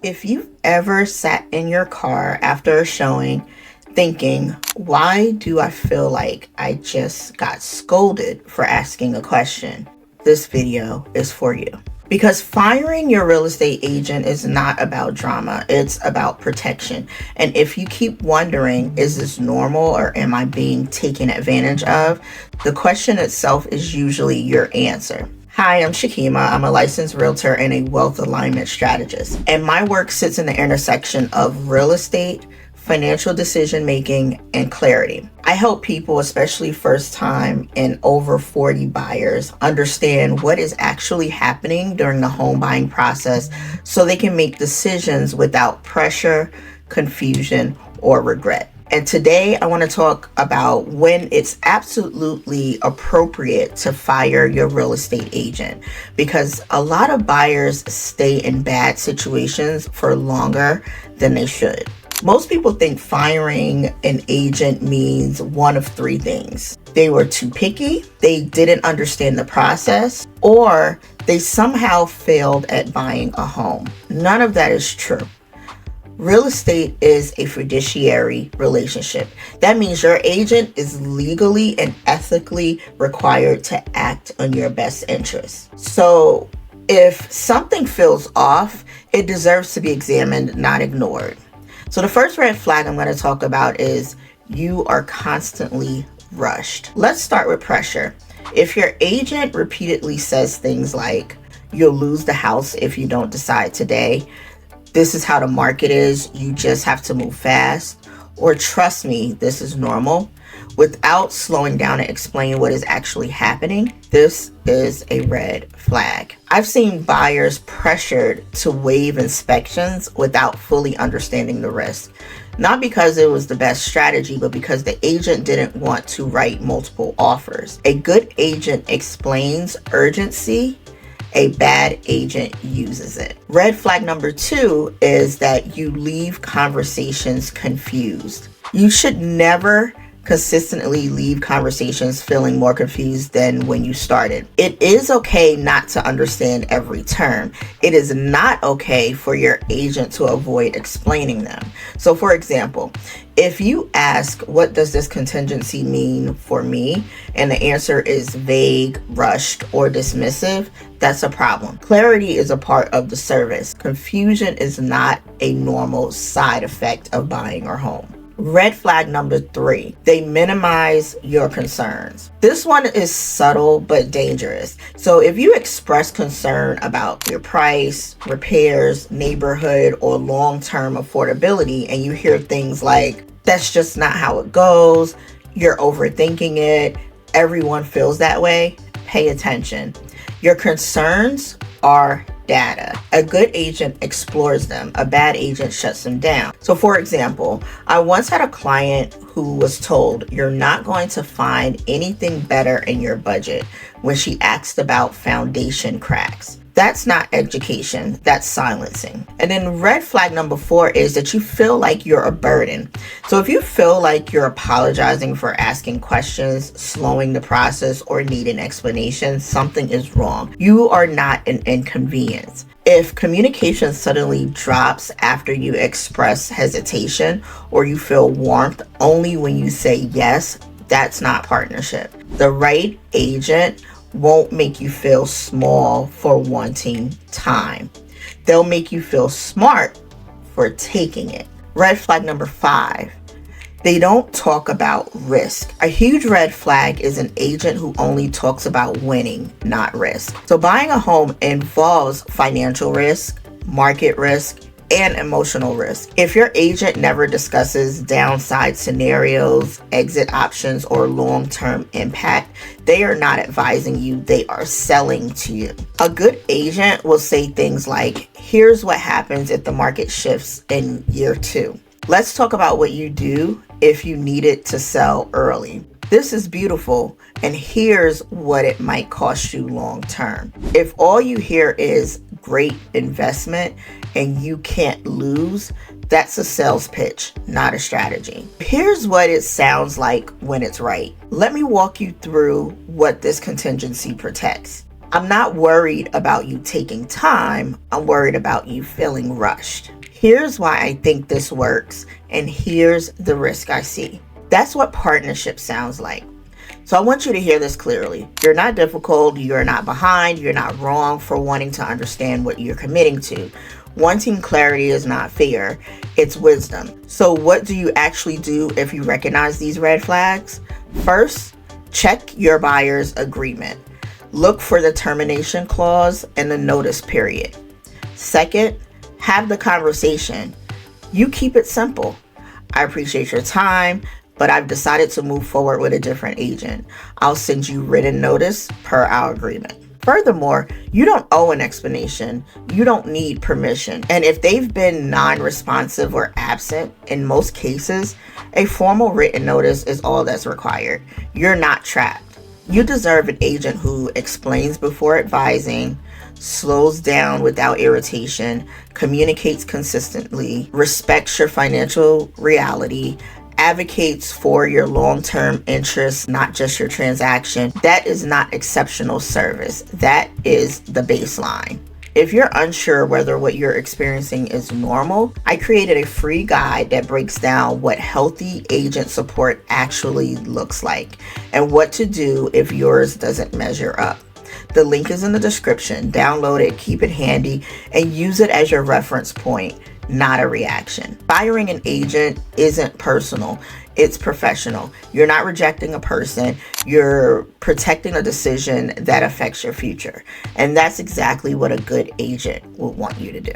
If you've ever sat in your car after a showing thinking, why do I feel like I just got scolded for asking a question? This video is for you. Because firing your real estate agent is not about drama, it's about protection. And if you keep wondering, is this normal or am I being taken advantage of? The question itself is usually your answer. Hi, I'm Shakima. I'm a licensed realtor and a wealth alignment strategist. And my work sits in the intersection of real estate, financial decision making, and clarity. I help people, especially first time and over 40 buyers, understand what is actually happening during the home buying process so they can make decisions without pressure, confusion, or regret. And today I want to talk about when it's absolutely appropriate to fire your real estate agent, because a lot of buyers stay in bad situations for longer than they should. Most people think firing an agent means one of three things. They were too picky, they didn't understand the process, or they somehow failed at buying a home. None of that is true. Real estate is a fiduciary relationship. That means your agent is legally and ethically required to act on your best interests. So if something feels off, it deserves to be examined, not ignored. So the first red flag I'm going to talk about is you are constantly rushed. Let's start with pressure. If your agent repeatedly says things like, you'll lose the house if you don't decide today, this is how the market is, you just have to move fast, or trust me, this is normal, without slowing down and explaining what is actually happening, this is a red flag. I've seen buyers pressured to waive inspections without fully understanding the risk. Not because it was the best strategy, but because the agent didn't want to write multiple offers. A good agent explains urgency. A bad agent uses it. Red flag number 2 is that you leave conversations confused. You should never consistently leave conversations feeling more confused than when you started. It is okay not to understand every term. It is not okay for your agent to avoid explaining them. So for example, if you ask, what does this contingency mean for me? And the answer is vague, rushed, or dismissive, that's a problem. Clarity is a part of the service. Confusion is not a normal side effect of buying a home. Red flag number 3, they minimize your concerns. This one is subtle but dangerous. So if you express concern about your price, repairs, neighborhood, or long-term affordability, and you hear things like, that's just not how it goes, you're overthinking it, everyone feels that way, pay attention. Your concerns are data. A good agent explores them. A bad agent shuts them down. So for example, I once had a client who was told, you're not going to find anything better in your budget when she asked about foundation cracks. That's not education, that's silencing. And then red flag number 4 is that you feel like you're a burden. So if you feel like you're apologizing for asking questions, slowing the process, or needing explanation, something is wrong. You are not an inconvenience. If communication suddenly drops after you express hesitation, or you feel warmth only when you say yes, that's not partnership. The right agent won't make you feel small for wanting time. They'll make you feel smart for taking it. Red flag number 5, they don't talk about risk. A huge red flag is an agent who only talks about winning, not risk. So buying a home involves financial risk, market risk, and emotional risk. If your agent never discusses downside scenarios, exit options, or long-term impact, they are not advising you, they are selling to you. A good agent will say things like, here's what happens if the market shifts in year 2. Let's talk about what you do if you need it to sell early. This is beautiful, and here's what it might cost you long term. If all you hear is great investment and you can't lose, that's a sales pitch, not a strategy. Here's what it sounds like when it's right. Let me walk you through what this contingency protects. I'm not worried about you taking time. I'm worried about you feeling rushed. Here's why I think this works, and here's the risk I see. That's what partnership sounds like. So I want you to hear this clearly. You're not difficult, you're not behind, you're not wrong for wanting to understand what you're committing to. Wanting clarity is not fear, it's wisdom. So what do you actually do if you recognize these red flags? First, check your buyer's agreement. Look for the termination clause and the notice period. Second, have the conversation. You keep it simple. I appreciate your time, but I've decided to move forward with a different agent. I'll send you written notice per our agreement. Furthermore, you don't owe an explanation. You don't need permission. And if they've been non-responsive or absent, in most cases, a formal written notice is all that's required. You're not trapped. You deserve an agent who explains before advising, slows down without irritation, communicates consistently, respects your financial reality, advocates for your long-term interests, not just your transaction. That is not exceptional service. That is the baseline. If you're unsure whether what you're experiencing is normal, I created a free guide that breaks down what healthy agent support actually looks like and what to do if yours doesn't measure up. The link is in the description. Download it, keep it handy, and use it as your reference point, not a reaction. Firing an agent isn't personal, it's professional. You're not rejecting a person, you're protecting a decision that affects your future. And that's exactly what a good agent will want you to do.